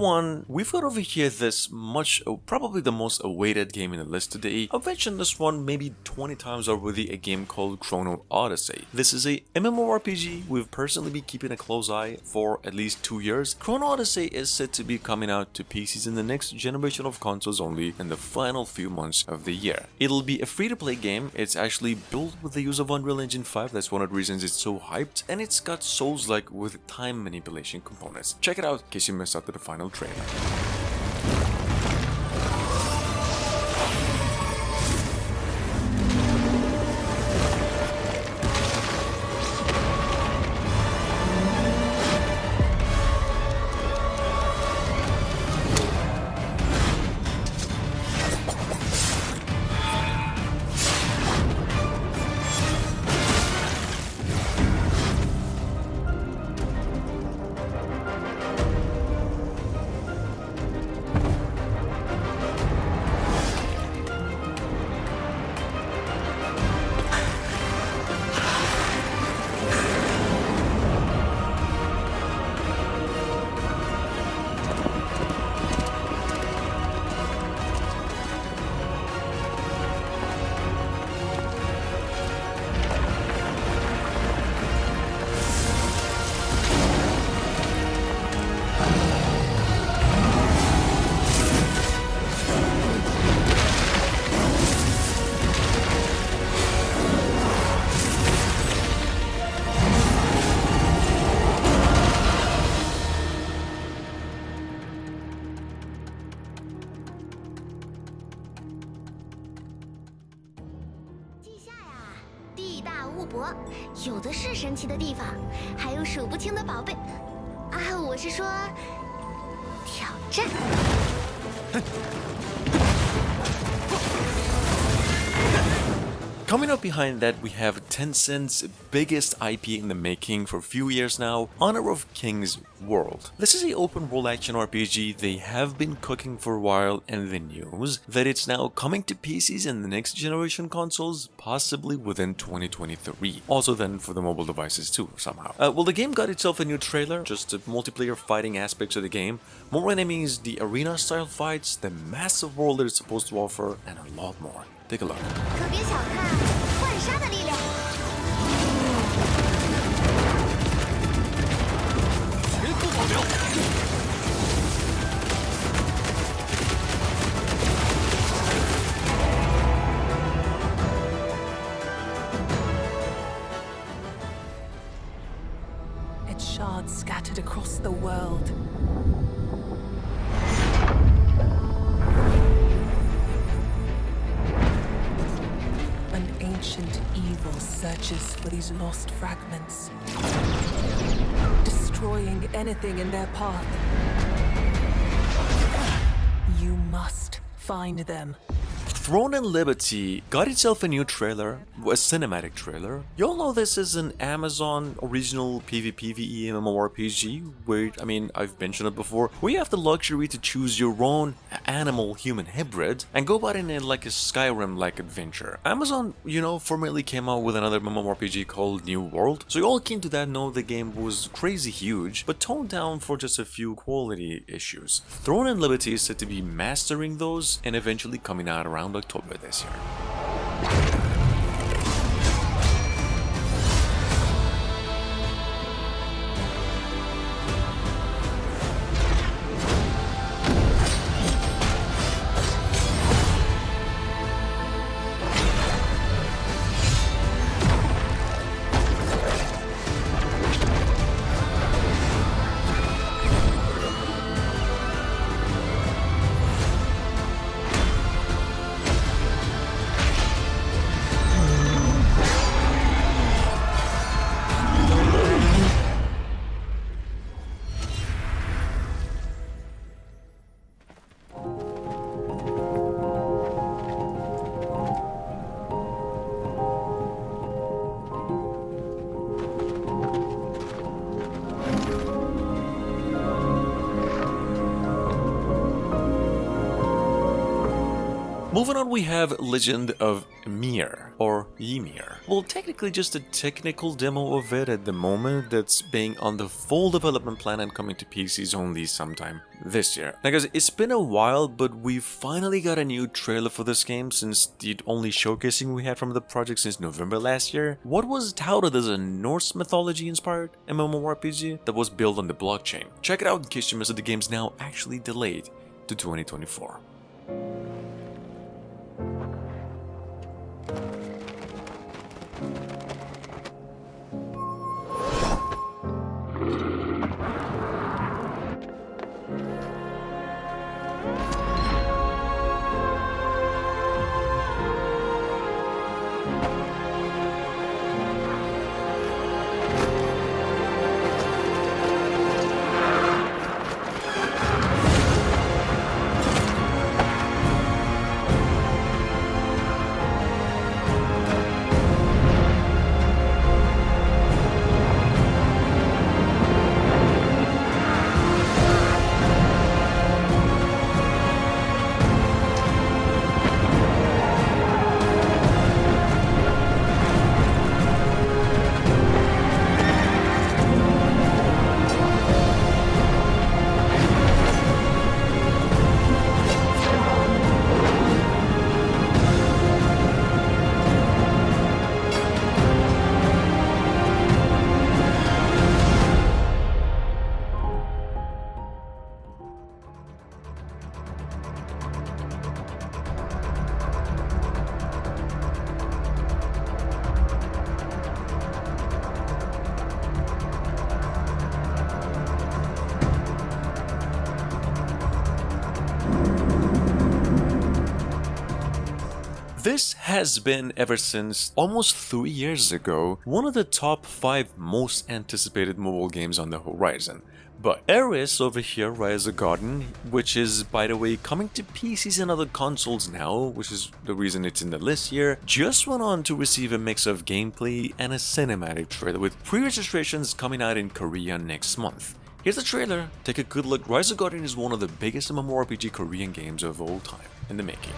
one, we've got over here this probably the most awaited game in the list today. I've mentioned this one maybe 20 times already, a game called Chrono Odyssey. This is a MMORPG we've personally been keeping a close eye for at least 2 years. Chrono Odyssey is said to be coming out to PCs in the next generation of consoles only in the final few months of the year. It'll be a free-to-play game. It's actually built with the use of Unreal Engine 5, that's one of the reasons it's so hyped, and it's got Souls-like with time manipulation components. Check it out in case you missed out to the final trailer. Coming up behind that, we have Tencent's biggest IP in the making for a few years now, Honor of Kings World. This is an open world action RPG they have been cooking for a while, and the news that it's now coming to PCs and the next generation consoles, possibly within 2023. Also then for the mobile devices too, somehow. Well, the game got itself a new trailer, just the multiplayer fighting aspects of the game, more enemies, the arena style fights, the massive world that it's supposed to offer, and a lot more. Take a look. Its shards scattered across the world. Ancient evil searches for these lost fragments, destroying anything in their path. You must find them. Throne and Liberty got itself a new trailer, a cinematic trailer. You all know this is an Amazon original PvPvE MMORPG where, I've mentioned it before, where you have the luxury to choose your own animal-human hybrid and go about it in like a Skyrim-like adventure. Amazon, formerly came out with another MMORPG called New World, so you all keen to that know the game was crazy huge, but toned down for just a few quality issues. Throne and Liberty is said to be mastering those and eventually coming out around October this year. Moving on, we have Legend of Ymir, or Ymir. Well, technically just a technical demo of it at the moment that's being on the full development plan and coming to PCs only sometime this year. Now guys, it's been a while, but we finally got a new trailer for this game since the only showcasing we had from the project since November last year. What was touted as a Norse mythology-inspired MMORPG that was built on the blockchain. Check it out in case you missed it. The game's now actually delayed to 2024. This has been, ever since almost 3 years ago, one of the top 5 most anticipated mobile games on the horizon. But Eris over here, Rise of Garden, which is, by the way, coming to PCs and other consoles now, which is the reason it's in the list here, just went on to receive a mix of gameplay and a cinematic trailer, with pre-registrations coming out in Korea next month. Here's the trailer, take a good look. Rise of Garden is one of the biggest MMORPG Korean games of all time in the making.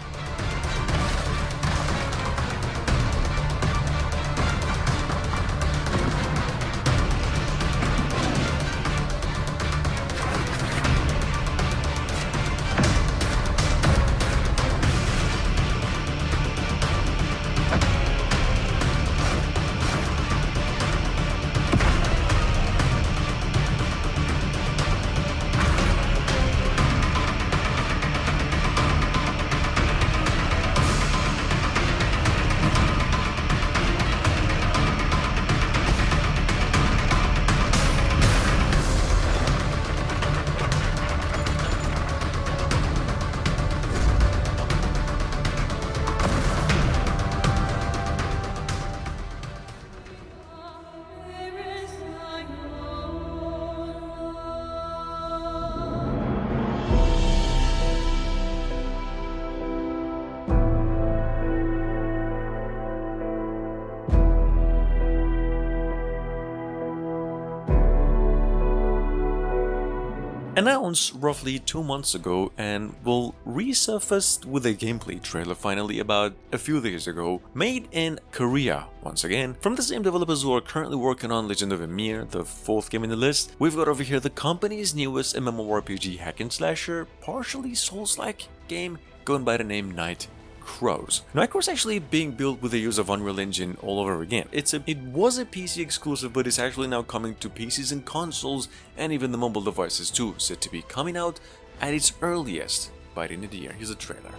Announced roughly 2 months ago and will resurfaced with a gameplay trailer finally about a few days ago, made in Korea once again, from the same developers who are currently working on Legend of Ymir, the 4th game in the list. We've got over here the company's newest MMORPG hack and slasher, partially Souls-like game going by the name Night Crows. Now, of course, actually being built with the use of Unreal Engine all over again. It was a PC exclusive, but it's actually now coming to PCs and consoles and even the mobile devices too, said to be coming out at its earliest by the end of the year. Here's a trailer.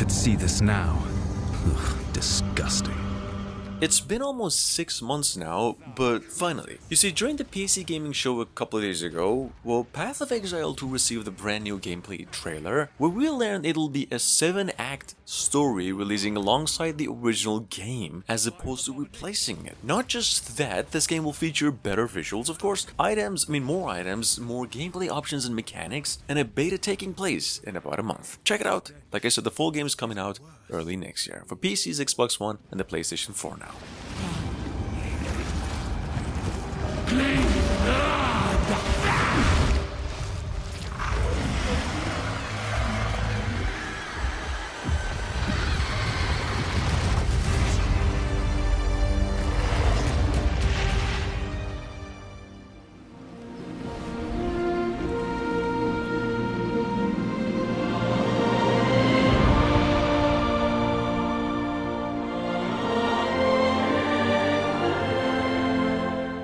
could see this now. Ugh, disgusting. It's been almost 6 months now, but finally. You see, during the PC gaming show a couple of days ago, well, Path of Exile 2 received a brand new gameplay trailer, where we learned it'll be a 7-act story releasing alongside the original game, as opposed to replacing it. Not just that, this game will feature better visuals, of course, more items, more gameplay options and mechanics, and a beta taking place in about a month. Check it out. Like I said, the full game is coming out early next year for PCs, Xbox One, and the PlayStation 4 now.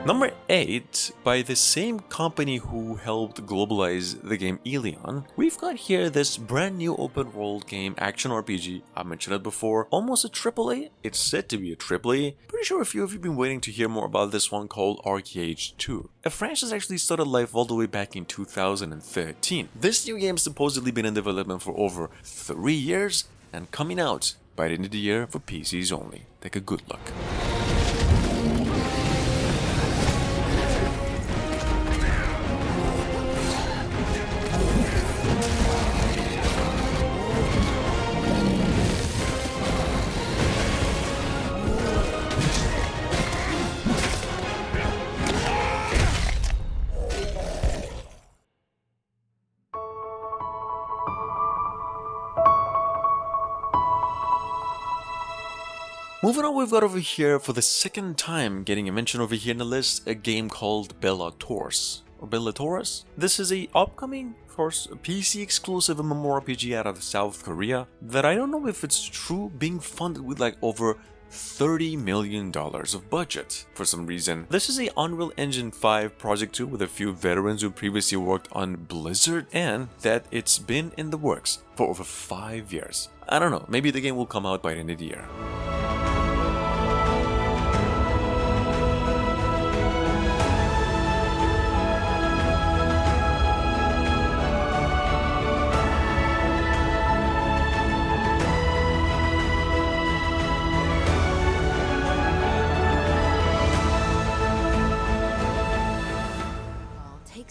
Number 8, by the same company who helped globalize the game Ilion, we've got here this brand new open world game action RPG. I mentioned it before, almost a AAA. It's said to be a AAA. Pretty sure a few of you have been waiting to hear more about this one called Arcade 2. A franchise actually started life all the way back in 2013. This new game's supposedly been in development for over 3 years and coming out by the end of the year for PCs only. Take a good look. Moving on, we've got over here, for the second time getting a mention over here in the list, a game called Bellatores. Or Bellatores? This is a upcoming, of course, PC exclusive MMORPG out of South Korea that I don't know if it's true, being funded with like over $30 million of budget for some reason. This is a Unreal Engine 5 project too, with a few veterans who previously worked on Blizzard, and that it's been in the works for over 5 years. I don't know, maybe the game will come out by the end of the year.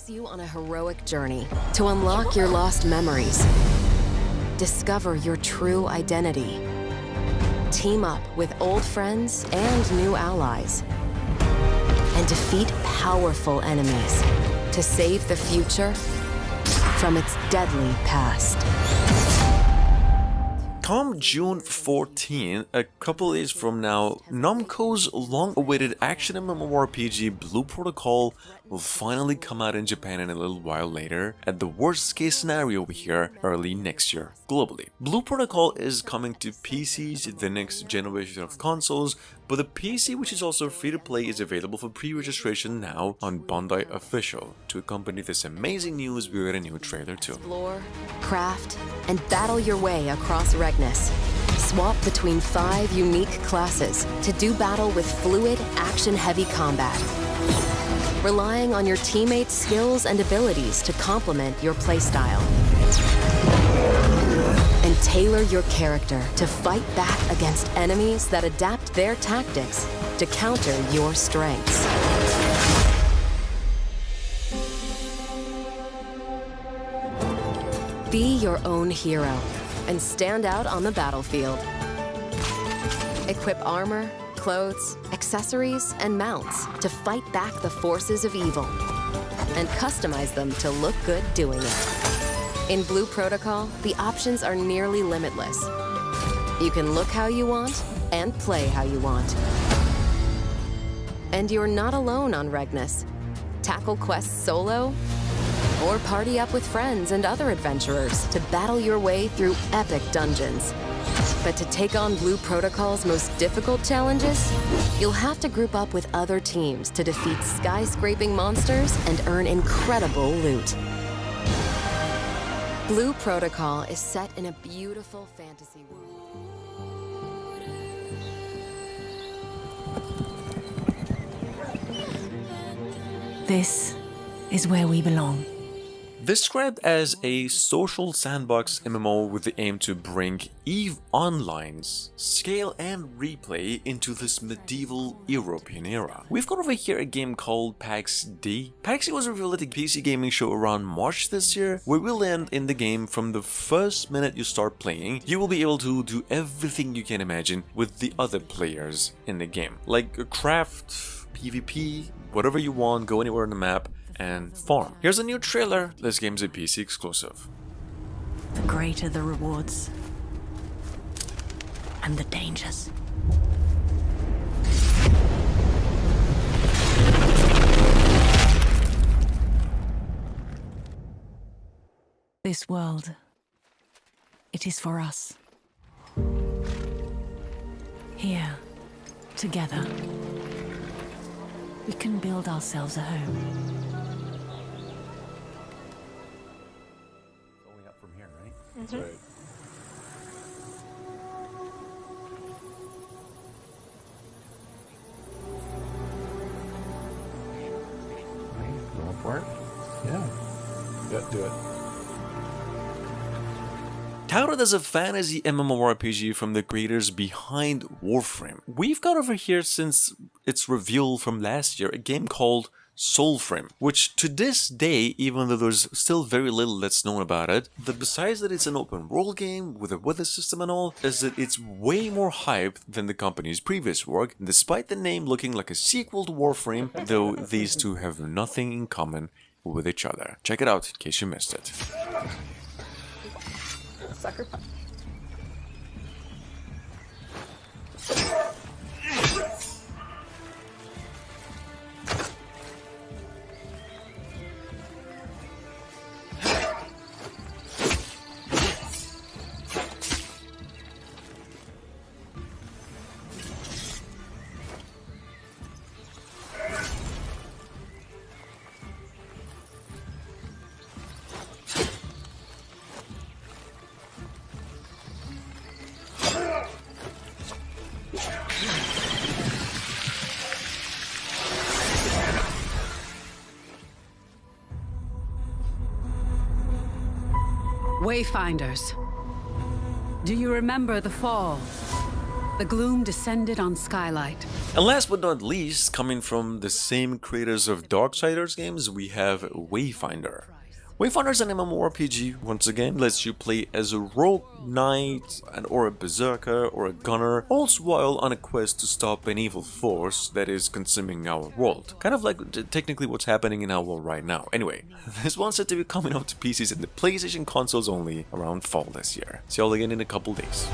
You on a heroic journey to unlock your lost memories, discover your true identity, team up with old friends and new allies, and defeat powerful enemies to save the future from its deadly past. Come June 14, a couple days from now, Namco's long-awaited action MMORPG Blue Protocol will finally come out in Japan in a little while later, at the worst case scenario over here, early next year, globally. Blue Protocol is coming to PCs, the next generation of consoles, but the PC, which is also free-to-play, is available for pre-registration now on Bandai Official. To accompany this amazing news, we got a new trailer too. Explore, craft, and battle your way across Regnus. Swap between 5 unique classes to do battle with fluid, action-heavy combat, relying on your teammates' skills and abilities to complement your playstyle. And tailor your character to fight back against enemies that adapt their tactics to counter your strengths. Be your own hero and stand out on the battlefield. Equip armor, clothes, accessories, and mounts to fight back the forces of evil, and customize them to look good doing it. In Blue Protocol, the options are nearly limitless. You can look how you want and play how you want. And you're not alone on Regnus. Tackle quests solo, or party up with friends and other adventurers to battle your way through epic dungeons. But to take on Blue Protocol's most difficult challenges, you'll have to group up with other teams to defeat skyscraping monsters and earn incredible loot. Blue Protocol is set in a beautiful fantasy world. This is where we belong. Described as a social sandbox MMO with the aim to bring EVE Online's scale and replay into this medieval European era. We've got over here a game called Pax Dei. Pax Dei was revealed at the PC gaming show around March this year, where we land in the game from the first minute you start playing. You will be able to do everything you can imagine with the other players in the game, like craft, PvP, whatever you want, go anywhere on the map, and farm. Here's a new trailer. This game's a PC exclusive. The greater the rewards and the dangers. This world, it is for us. Here, together, we can build ourselves a home. Only up from here, right? Mm-hmm. Right. Going for it? Yeah, do it. Touted as a fantasy MMORPG from the creators behind Warframe, we've got over here since its reveal from last year a game called Soulframe, which to this day, even though there's still very little that's known about it, that besides that it's an open world game with a weather system and all, is that it's way more hyped than the company's previous work, despite the name looking like a sequel to Warframe, though these two have nothing in common with each other. Check it out in case you missed it. Sucker punch. Wayfinders. Do you remember the fall? The gloom descended on Skylight. And last but not least, coming from the same creators of Darksiders games, we have Wayfinder. Wayfinder is an MMORPG, once again, lets you play as a rogue knight, or a berserker, or a gunner, all while on a quest to stop an evil force that is consuming our world. Kind of like technically what's happening in our world right now. Anyway, this one's set to be coming out to PCs and the PlayStation consoles only around fall this year. See y'all again in a couple days.